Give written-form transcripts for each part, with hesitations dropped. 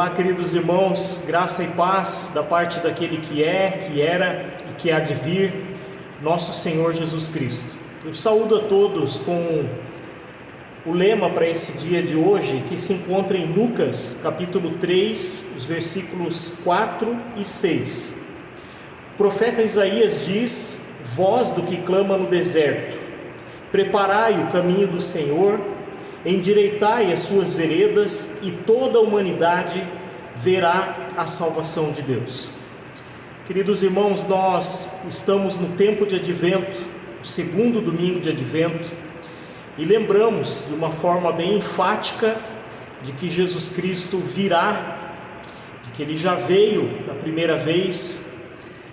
Olá, queridos irmãos, graça e paz da parte daquele que é, que era e que há de vir, nosso Senhor Jesus Cristo. Eu saúdo a todos com o lema para esse dia de hoje, que se encontra em Lucas, capítulo 3, os versículos 4 e 6. O profeta Isaías diz: voz do que clama no deserto, preparai o caminho do Senhor, endireitai as suas veredas, e toda a humanidade verá a salvação de Deus. Queridos irmãos, nós estamos no tempo de Advento, o segundo domingo de Advento, e lembramos de uma forma bem enfática de que Jesus Cristo virá, de que Ele já veio na primeira vez,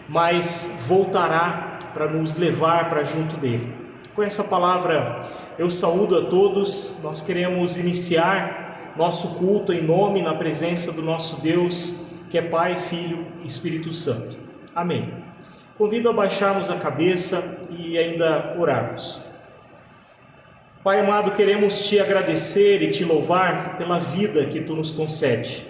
mas voltará para nos levar para junto dEle. Com essa palavra eu saúdo a todos. Nós queremos iniciar nosso culto em nome e na presença do nosso Deus, que é Pai, Filho e Espírito Santo. Amém. Convido a baixarmos a cabeça e ainda orarmos. Pai amado, queremos Te agradecer e Te louvar pela vida que Tu nos concede.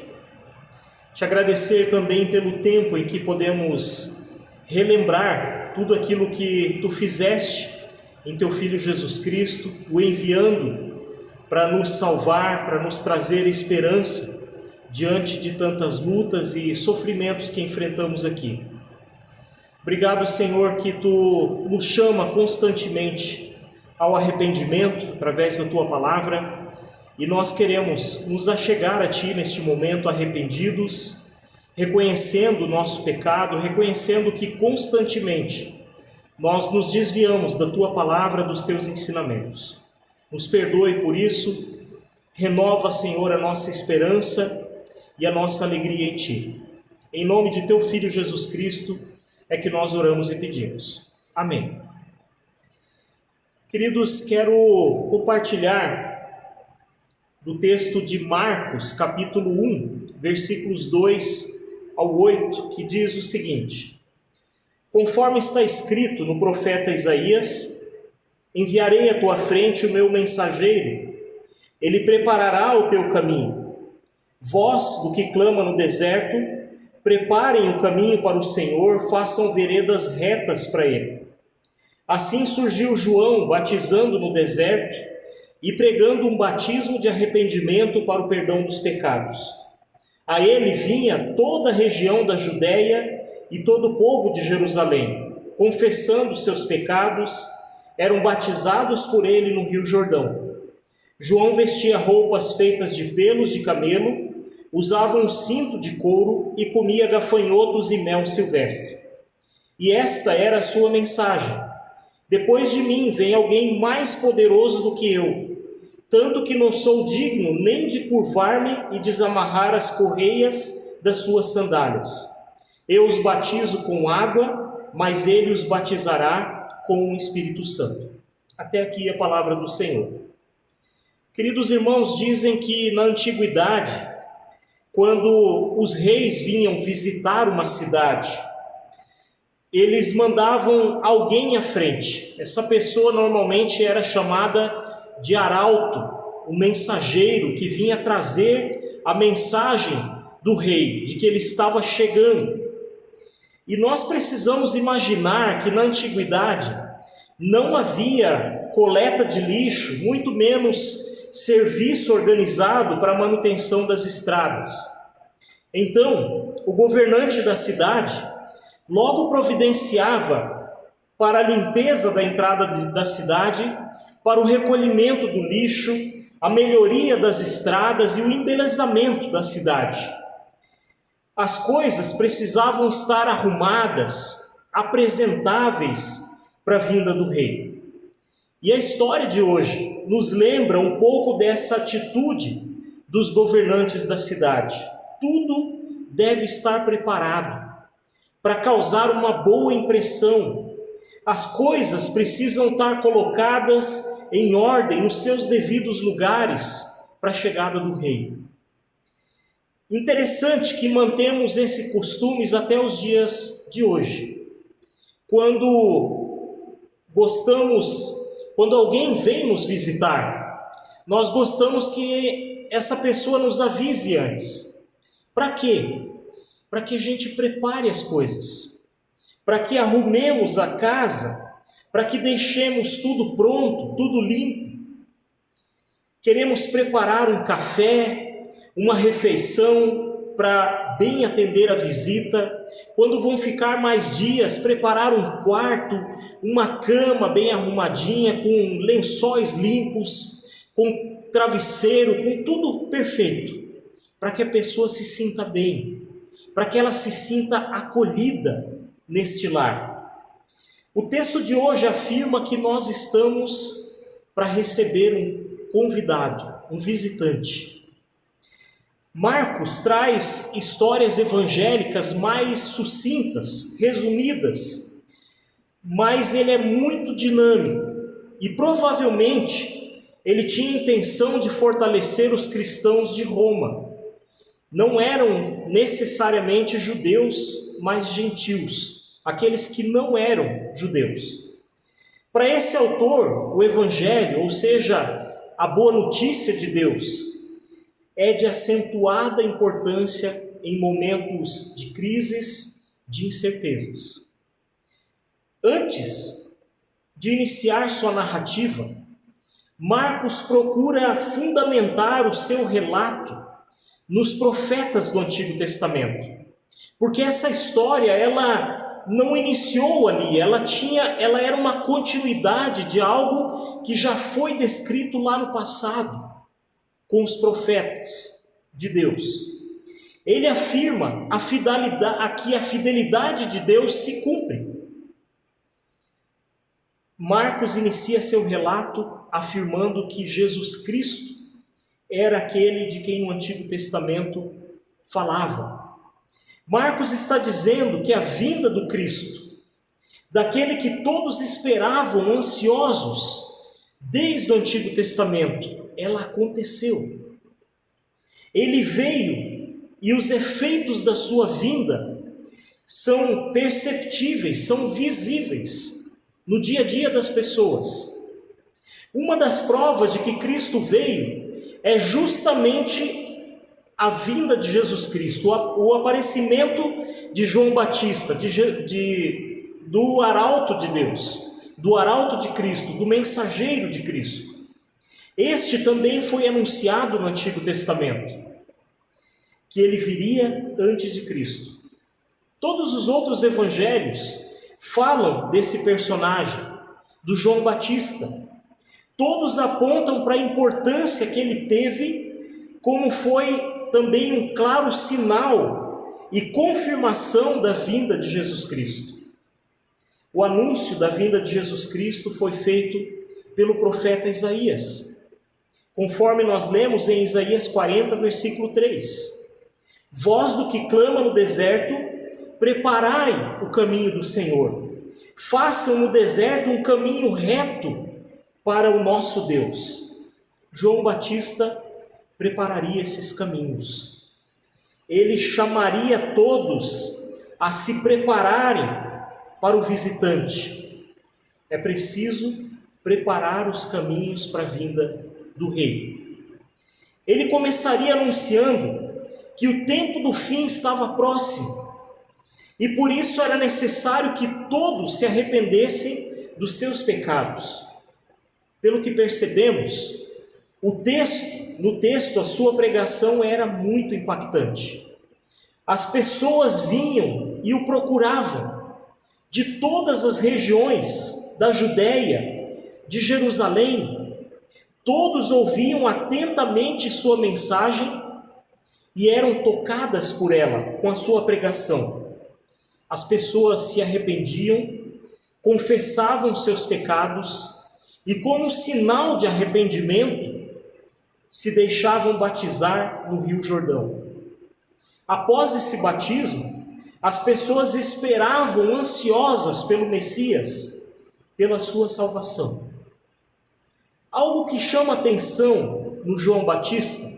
Te agradecer também pelo tempo em que podemos relembrar tudo aquilo que Tu fizeste em Teu Filho Jesus Cristo, o enviando para nos salvar, para nos trazer esperança diante de tantas lutas e sofrimentos que enfrentamos aqui. Obrigado, Senhor, que Tu nos chama constantemente ao arrependimento através da Tua palavra, e nós queremos nos achegar a Ti neste momento arrependidos, reconhecendo o nosso pecado, reconhecendo que constantemente nós nos desviamos da Tua palavra, dos Teus ensinamentos. Nos perdoe por isso, renova, Senhor, a nossa esperança e a nossa alegria em Ti. Em nome de Teu Filho Jesus Cristo é que nós oramos e pedimos. Amém. Queridos, quero compartilhar do texto de Marcos, capítulo 1, versículos 2 ao 8, que diz o seguinte: conforme está escrito no profeta Isaías, enviarei à tua frente o meu mensageiro, ele preparará o teu caminho. Vós, do que clama no deserto, preparem o caminho para o Senhor, façam veredas retas para ele. Assim surgiu João, batizando no deserto e pregando um batismo de arrependimento para o perdão dos pecados. A ele vinha toda a região da Judéia e todo o povo de Jerusalém, confessando seus pecados, eram batizados por ele no Rio Jordão. João vestia roupas feitas de pelos de camelo, usava um cinto de couro e comia gafanhotos e mel silvestre. E esta era a sua mensagem: depois de mim vem alguém mais poderoso do que eu, tanto que não sou digno nem de curvar-me e desamarrar as correias das suas sandálias. Eu os batizo com água, mas ele os batizará com o Espírito Santo. Até aqui a palavra do Senhor. Queridos irmãos, dizem que na antiguidade, quando os reis vinham visitar uma cidade, eles mandavam alguém à frente. Essa pessoa normalmente era chamada de arauto, o mensageiro que vinha trazer a mensagem do rei, de que ele estava chegando. E nós precisamos imaginar que na antiguidade não havia coleta de lixo, muito menos serviço organizado para a manutenção das estradas. Então, o governante da cidade logo providenciava para a limpeza da entrada da cidade, para o recolhimento do lixo, a melhoria das estradas e o embelezamento da cidade. As coisas precisavam estar arrumadas, apresentáveis para a vinda do rei. E a história de hoje nos lembra um pouco dessa atitude dos governantes da cidade. Tudo deve estar preparado para causar uma boa impressão. As coisas precisam estar colocadas em ordem nos seus devidos lugares para a chegada do rei. Interessante que mantemos esse costume até os dias de hoje. Quando alguém vem nos visitar, nós gostamos que essa pessoa nos avise antes. Para quê? Para que a gente prepare as coisas, para que arrumemos a casa, para que deixemos tudo pronto, tudo limpo. Queremos preparar um café, uma refeição para bem atender a visita. Quando vão ficar mais dias, preparar um quarto, uma cama bem arrumadinha, com lençóis limpos, com travesseiro, com tudo perfeito, para que a pessoa se sinta bem, para que ela se sinta acolhida neste lar. O texto de hoje afirma que nós estamos para receber um convidado, um visitante. Marcos traz histórias evangélicas mais sucintas, resumidas, mas ele é muito dinâmico e provavelmente ele tinha intenção de fortalecer os cristãos de Roma. Não eram necessariamente judeus, mas gentios, aqueles que não eram judeus. Para esse autor, o Evangelho, ou seja, a boa notícia de Deus, é de acentuada importância em momentos de crises, de incertezas. Antes de iniciar sua narrativa, Marcos procura fundamentar o seu relato nos profetas do Antigo Testamento, porque essa história ela não iniciou ali, ela era uma continuidade de algo que já foi descrito lá no passado com os profetas de Deus. Ele afirma que a fidelidade de Deus se cumpre. Marcos inicia seu relato afirmando que Jesus Cristo era aquele de quem o Antigo Testamento falava. Marcos está dizendo que a vinda do Cristo, daquele que todos esperavam ansiosos desde o Antigo Testamento, ela aconteceu. Ele veio e os efeitos da sua vinda são perceptíveis, são visíveis no dia a dia das pessoas. Uma das provas de que Cristo veio é justamente a vinda de Jesus Cristo, o aparecimento de João Batista, do arauto de Deus, do arauto de Cristo, do mensageiro de Cristo. Este também foi anunciado no Antigo Testamento. que ele viria antes de Cristo. Todos os outros evangelhos falam desse personagem, do João Batista. Todos apontam para a importância que ele teve, como foi também um claro sinal e confirmação da vinda de Jesus Cristo. O anúncio da vinda de Jesus Cristo foi feito pelo profeta Isaías, conforme nós lemos em Isaías 40, versículo 3. Voz do que clama no deserto, preparai o caminho do Senhor. Façam no deserto um caminho reto para o nosso Deus. João Batista prepararia esses caminhos. Ele chamaria todos a se prepararem para o visitante. É preciso preparar os caminhos para a vinda do Rei. Ele começaria anunciando que o tempo do fim estava próximo, e por isso era necessário que todos se arrependessem dos seus pecados. Pelo que percebemos, no texto a sua pregação era muito impactante. As pessoas vinham e o procuravam, de todas as regiões da Judéia, de Jerusalém. Todos ouviam atentamente sua mensagem e eram tocadas por ela com a sua pregação. As pessoas se arrependiam, confessavam seus pecados e, como sinal de arrependimento, se deixavam batizar no Rio Jordão. Após esse batismo, as pessoas esperavam ansiosas pelo Messias, pela sua salvação. Algo que chama atenção no João Batista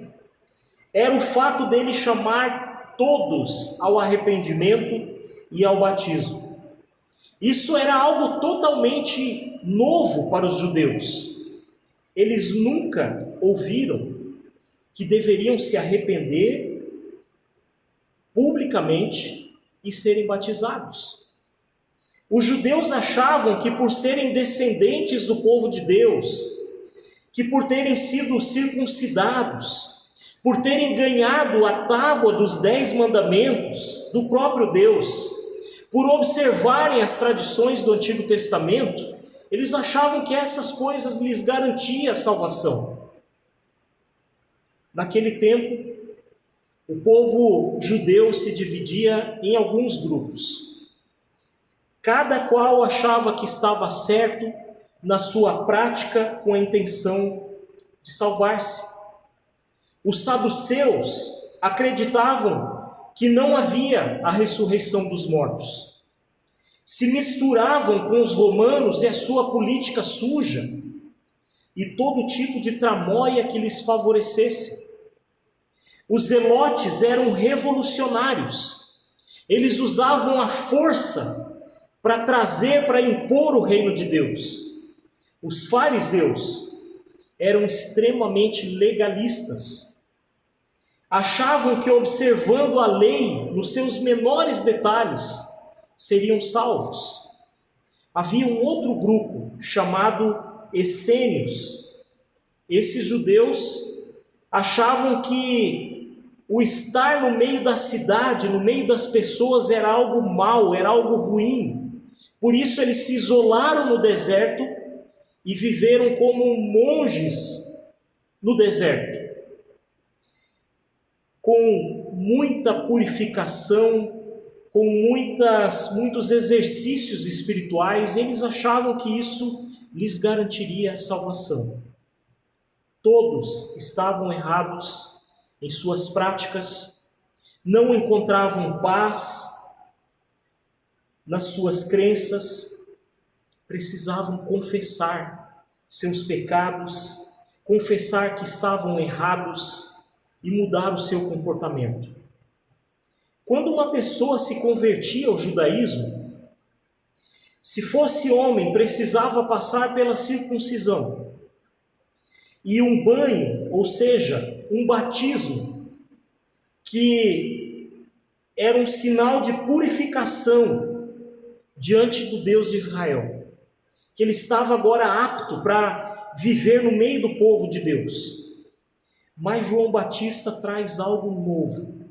era o fato dele chamar todos ao arrependimento e ao batismo. Isso era algo totalmente novo para os judeus. Eles nunca ouviram que deveriam se arrepender publicamente e serem batizados. Os judeus achavam que, por serem descendentes do povo de Deus, que por terem sido circuncidados, por terem ganhado a tábua dos 10 mandamentos do próprio Deus, por observarem as tradições do Antigo Testamento, eles achavam que essas coisas lhes garantiam a salvação. Naquele tempo, o povo judeu se dividia em alguns grupos. Cada qual achava que estava certo na sua prática com a intenção de salvar-se. Os saduceus acreditavam que não havia a ressurreição dos mortos. Se misturavam com os romanos e a sua política suja e todo tipo de tramóia que lhes favorecesse. Os zelotes eram revolucionários. Eles usavam a força para trazer, para impor o reino de Deus. Os fariseus eram extremamente legalistas. Achavam que, observando a lei nos seus menores detalhes, seriam salvos. Havia um outro grupo chamado essênios. Esses judeus achavam que o estar no meio da cidade, no meio das pessoas, era algo mau, era algo ruim. Por isso eles se isolaram no deserto e viveram como monges no deserto, com muita purificação, com muitos exercícios espirituais. Eles achavam que isso lhes garantiria a salvação. Todos estavam errados em suas práticas, não encontravam paz nas suas crenças, precisavam confessar seus pecados, confessar que estavam errados e mudar o seu comportamento. Quando uma pessoa se convertia ao judaísmo, se fosse homem, precisava passar pela circuncisão. E um banho, ou seja, um batismo, que era um sinal de purificação diante do Deus de Israel, que ele estava agora apto para viver no meio do povo de Deus. Mas João Batista traz algo novo.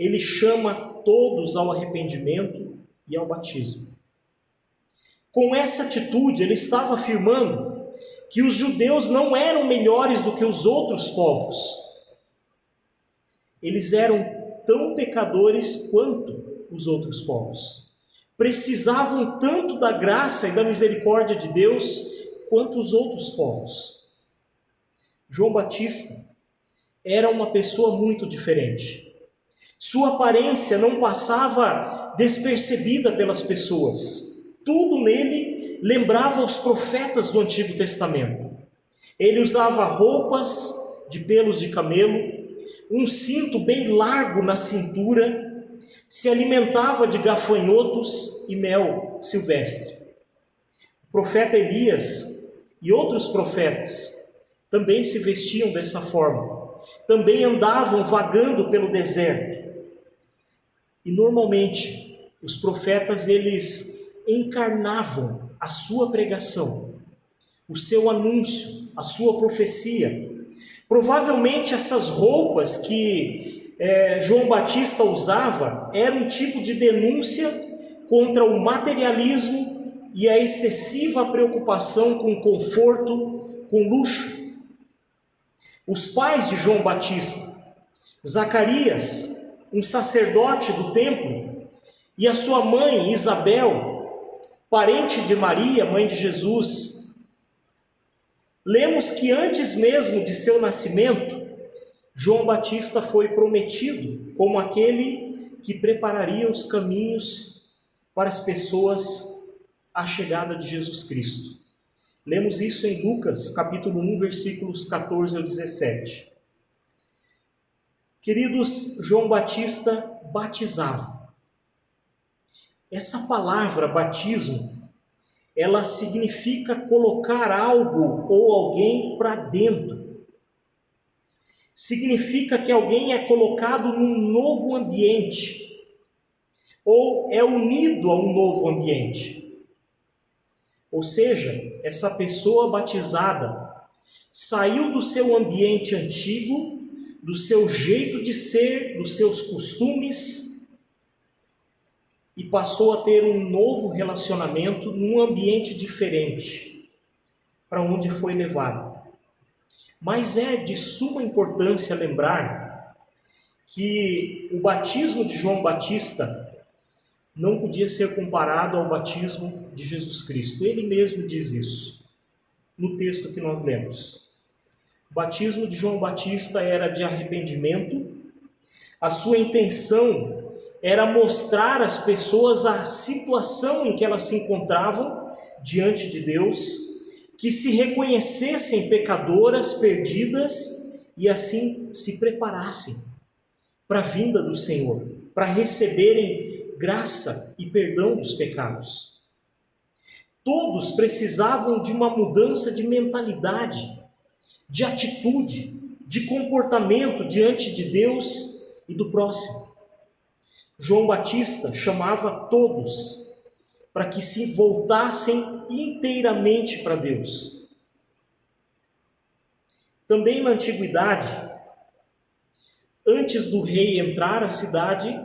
ele chama todos ao arrependimento e ao batismo. Com essa atitude, ele estava afirmando que os judeus não eram melhores do que os outros povos. Eles eram tão pecadores quanto os outros povos. Precisavam tanto da graça e da misericórdia de Deus quanto os outros povos. João Batista era uma pessoa muito diferente. Sua aparência não passava despercebida pelas pessoas. Tudo nele lembrava os profetas do Antigo Testamento. Ele usava roupas de pelos de camelo, um cinto bem largo na cintura, se alimentava de gafanhotos e mel silvestre. O profeta Elias e outros profetas também se vestiam dessa forma, também andavam vagando pelo deserto. E normalmente os profetas, eles encarnavam a sua pregação, o seu anúncio, a sua profecia. Provavelmente essas roupas que João Batista usava eram um tipo de denúncia contra o materialismo e a excessiva preocupação com conforto, com luxo. Os pais de João Batista, Zacarias, um sacerdote do templo, e a sua mãe Isabel, parente de Maria, mãe de Jesus, lemos que antes mesmo de seu nascimento, João Batista foi prometido como aquele que prepararia os caminhos para as pessoas à chegada de Jesus Cristo. Lemos isso em Lucas, capítulo 1, versículos 14 ao 17. Queridos, João Batista batizava. Essa palavra batismo, ela significa colocar algo ou alguém para dentro. Significa que alguém é colocado num novo ambiente, ou é unido a um novo ambiente. Ou seja, essa pessoa batizada saiu do seu ambiente antigo, do seu jeito de ser, dos seus costumes, e passou a ter um novo relacionamento num ambiente diferente, para onde foi levado. Mas é de suma importância lembrar que o batismo de João Batista não podia ser comparado ao batismo de Jesus Cristo. Ele mesmo diz isso no texto que nós lemos. O batismo de João Batista era de arrependimento. A sua intenção era mostrar às pessoas a situação em que elas se encontravam diante de Deus, que se reconhecessem pecadoras, perdidas, e assim se preparassem para a vinda do Senhor, para receberem graça e perdão dos pecados. Todos precisavam de uma mudança de mentalidade, de atitude, de comportamento diante de Deus e do próximo. João Batista chamava todos para que se voltassem inteiramente para Deus. Também na antiguidade, antes do rei entrar à cidade,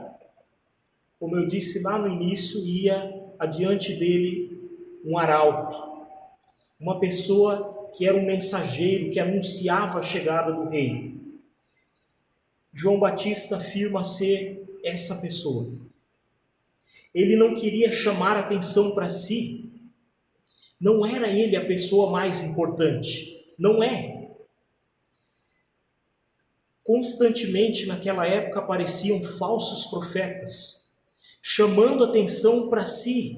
como eu disse lá no início, ia adiante dele um arauto, uma pessoa que era um mensageiro, que anunciava a chegada do rei. João Batista afirma ser essa pessoa. Ele não queria chamar atenção para si. Não era ele a pessoa mais importante. Não é. Constantemente naquela época apareciam falsos profetas, chamando atenção para si,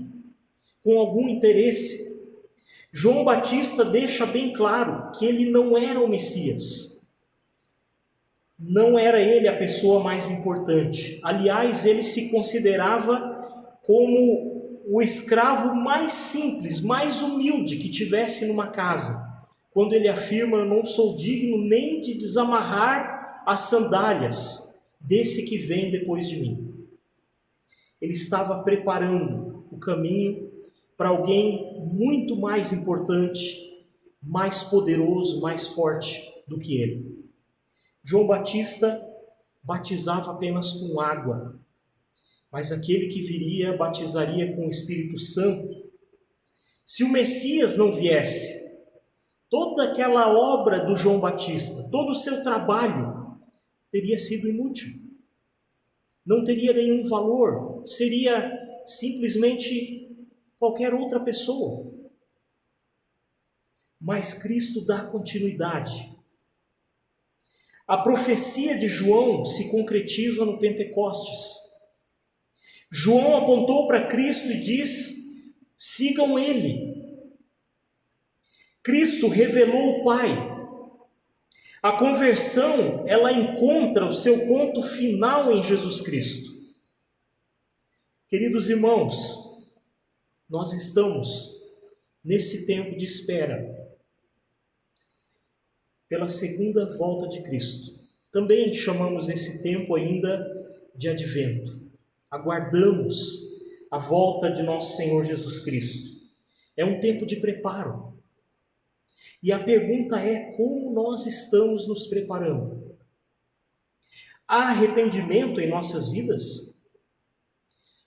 com algum interesse. João Batista deixa bem claro que ele não era o Messias. Não era ele a pessoa mais importante. Aliás, ele se considerava como o escravo mais simples, mais humilde que tivesse numa casa. Quando ele afirma: eu não sou digno nem de desamarrar as sandálias desse que vem depois de mim. Ele estava preparando o caminho para alguém muito mais importante, mais poderoso, mais forte do que ele. João Batista batizava apenas com água, mas aquele que viria batizaria com o Espírito Santo. Se o Messias não viesse, toda aquela obra do João Batista, todo o seu trabalho teria sido inútil, não teria nenhum valor, seria simplesmente qualquer outra pessoa. Mas Cristo dá continuidade. A profecia de João se concretiza no Pentecostes. João apontou para Cristo e diz: sigam Ele. Cristo revelou o Pai. A conversão, ela encontra o seu ponto final em Jesus Cristo. Queridos irmãos, nós estamos nesse tempo de espera pela segunda volta de Cristo. Também chamamos esse tempo ainda de advento. Aguardamos a volta de nosso Senhor Jesus Cristo. É um tempo de preparo. E a pergunta é: como nós estamos nos preparando? Há arrependimento em nossas vidas?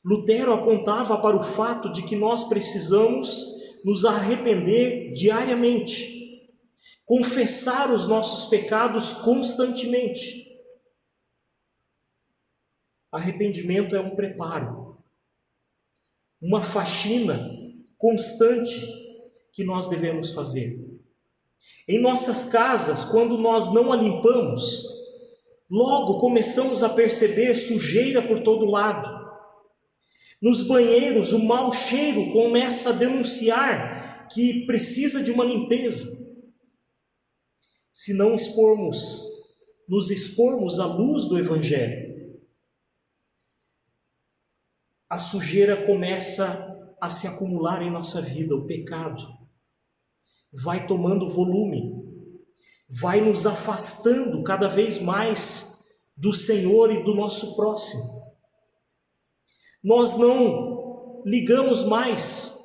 Lutero apontava para o fato de que nós precisamos nos arrepender diariamente, confessar os nossos pecados constantemente. Arrependimento é um preparo, uma faxina constante que nós devemos fazer. Em nossas casas, quando nós não a limpamos, logo começamos a perceber sujeira por todo lado. Nos banheiros, o mau cheiro começa a denunciar que precisa de uma limpeza. Se não nos expormos à luz do Evangelho, a sujeira começa a se acumular em nossa vida, o pecado vai tomando volume, vai nos afastando cada vez mais do Senhor e do nosso próximo. Nós não ligamos mais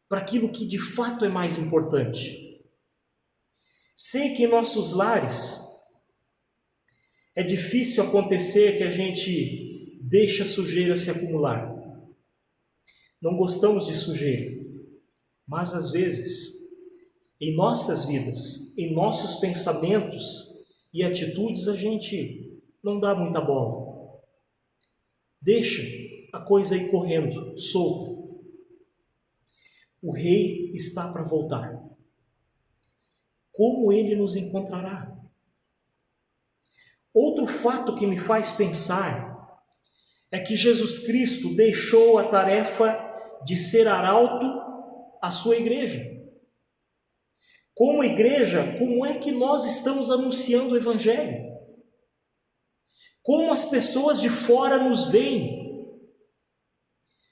para aquilo que de fato é mais importante. Sei que em nossos lares é difícil acontecer que a gente deixe a sujeira se acumular. Não gostamos de sujeira, mas às vezes, em nossas vidas, em nossos pensamentos e atitudes, a gente não dá muita bola. Deixa a coisa ir correndo, solta. O Rei está para voltar. Como Ele nos encontrará? Outro fato que me faz pensar é que Jesus Cristo deixou a tarefa de ser arauto à sua igreja. Como igreja, como é que nós estamos anunciando o Evangelho? Como as pessoas de fora nos veem?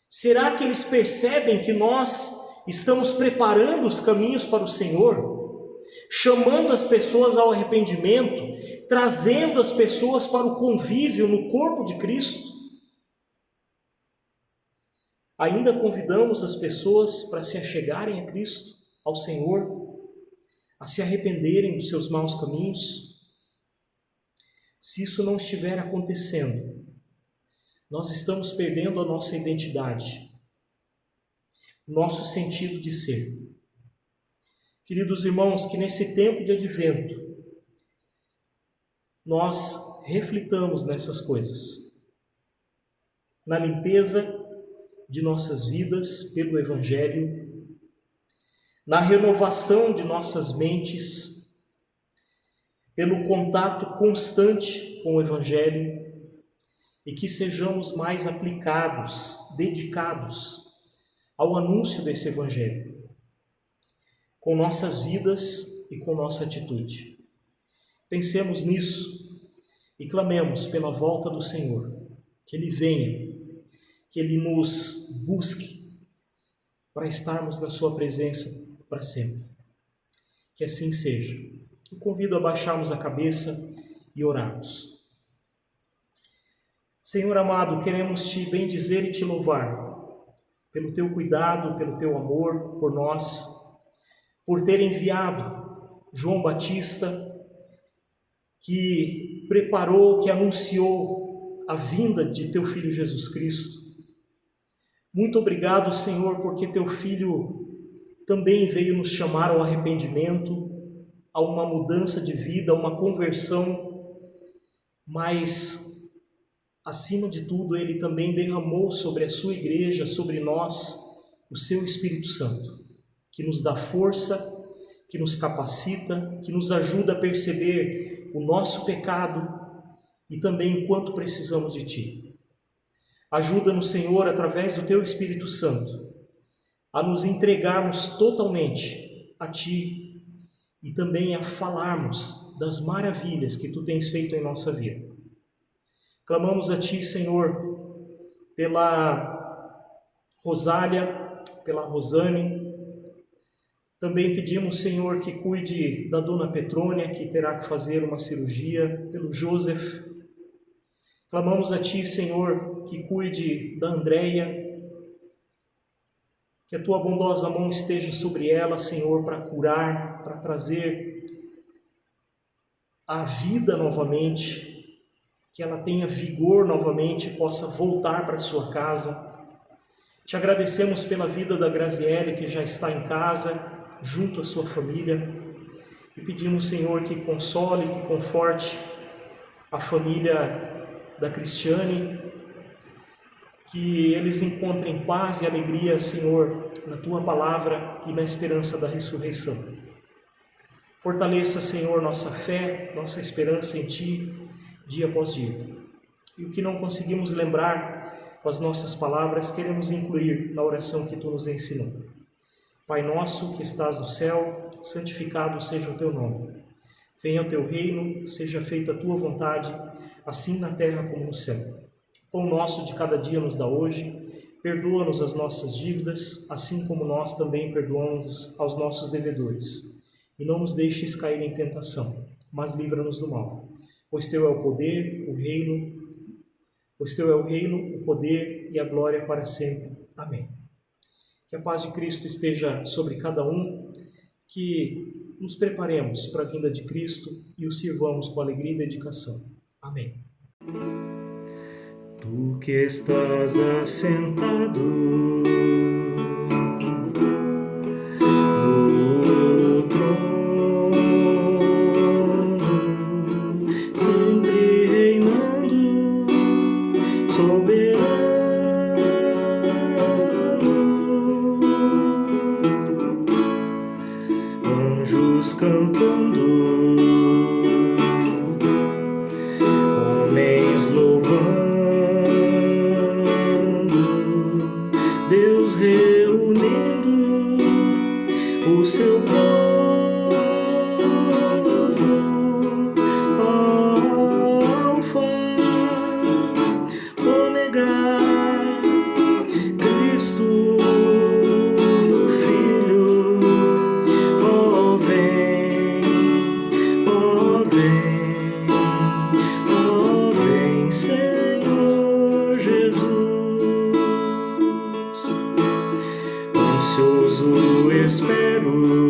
Será que eles percebem que nós estamos preparando os caminhos para o Senhor? Chamando as pessoas ao arrependimento, trazendo as pessoas para o convívio no corpo de Cristo? Ainda convidamos as pessoas para se achegarem a Cristo, ao Senhor, a se arrependerem dos seus maus caminhos? Se isso não estiver acontecendo, nós estamos perdendo a nossa identidade, nosso sentido de ser. Queridos irmãos, que nesse tempo de advento, nós reflitamos nessas coisas, na limpeza de nossas vidas pelo Evangelho, na renovação de nossas mentes, pelo contato constante com o Evangelho, e que sejamos mais aplicados, dedicados ao anúncio desse Evangelho, com nossas vidas e com nossa atitude. Pensemos nisso e clamemos pela volta do Senhor, que Ele venha, que Ele nos busque para estarmos na sua presença para sempre. Que assim seja. Eu convido a baixarmos a cabeça e orarmos. Senhor amado, queremos Te bendizer e Te louvar pelo Teu cuidado, pelo Teu amor por nós, por ter enviado João Batista que preparou, que anunciou a vinda de teu Filho Jesus Cristo. Muito obrigado, Senhor, porque teu Filho também veio nos chamar ao arrependimento, a uma mudança de vida, a uma conversão, mas, acima de tudo, Ele também derramou sobre a sua igreja, sobre nós, o seu Espírito Santo, que nos dá força, que nos capacita, que nos ajuda a perceber o nosso pecado e também o quanto precisamos de Ti. Ajuda-nos, Senhor, através do Teu Espírito Santo, a nos entregarmos totalmente a Ti e também a falarmos das maravilhas que Tu tens feito em nossa vida. Clamamos a Ti, Senhor, pela Rosália, pela Rosane. Também pedimos, Senhor, que cuide da dona Petrônia, que terá que fazer uma cirurgia, pelo Joseph. Clamamos a Ti, Senhor, que cuide da Andréia, que a Tua bondosa mão esteja sobre ela, Senhor, para curar, para trazer a vida novamente, que ela tenha vigor novamente e possa voltar para a sua casa. Te agradecemos pela vida da Graziele, que já está em casa, junto à sua família, e pedimos, Senhor, que console, que conforte a família da Cristiane, que eles encontrem paz e alegria, Senhor, na Tua palavra e na esperança da ressurreição. Fortaleça, Senhor, nossa fé, nossa esperança em Ti, dia após dia. E o que não conseguimos lembrar com as nossas palavras, queremos incluir na oração que Tu nos ensinou. Pai nosso que estás no céu, santificado seja o Teu nome. Venha o Teu reino, seja feita a Tua vontade, assim na terra como no céu. O pão nosso de cada dia nos dá hoje. Perdoa-nos as nossas dívidas, assim como nós também perdoamos aos nossos devedores. E não nos deixes cair em tentação, mas livra-nos do mal. Pois Teu é o poder, o reino, o poder e a glória para sempre. Amém. Que a paz de Cristo esteja sobre cada um, que nos preparemos para a vinda de Cristo e o sirvamos com alegria e dedicação. Amém. Tu que estás assentado no trono, sempre reinando, soberano, anjos cantando, homens louvando, Deus reunindo o seu povo, Alfa, Ômega, Cristo, Filho, ó vem, ó vem, ó vem, Senhor Jesus. Ansioso espero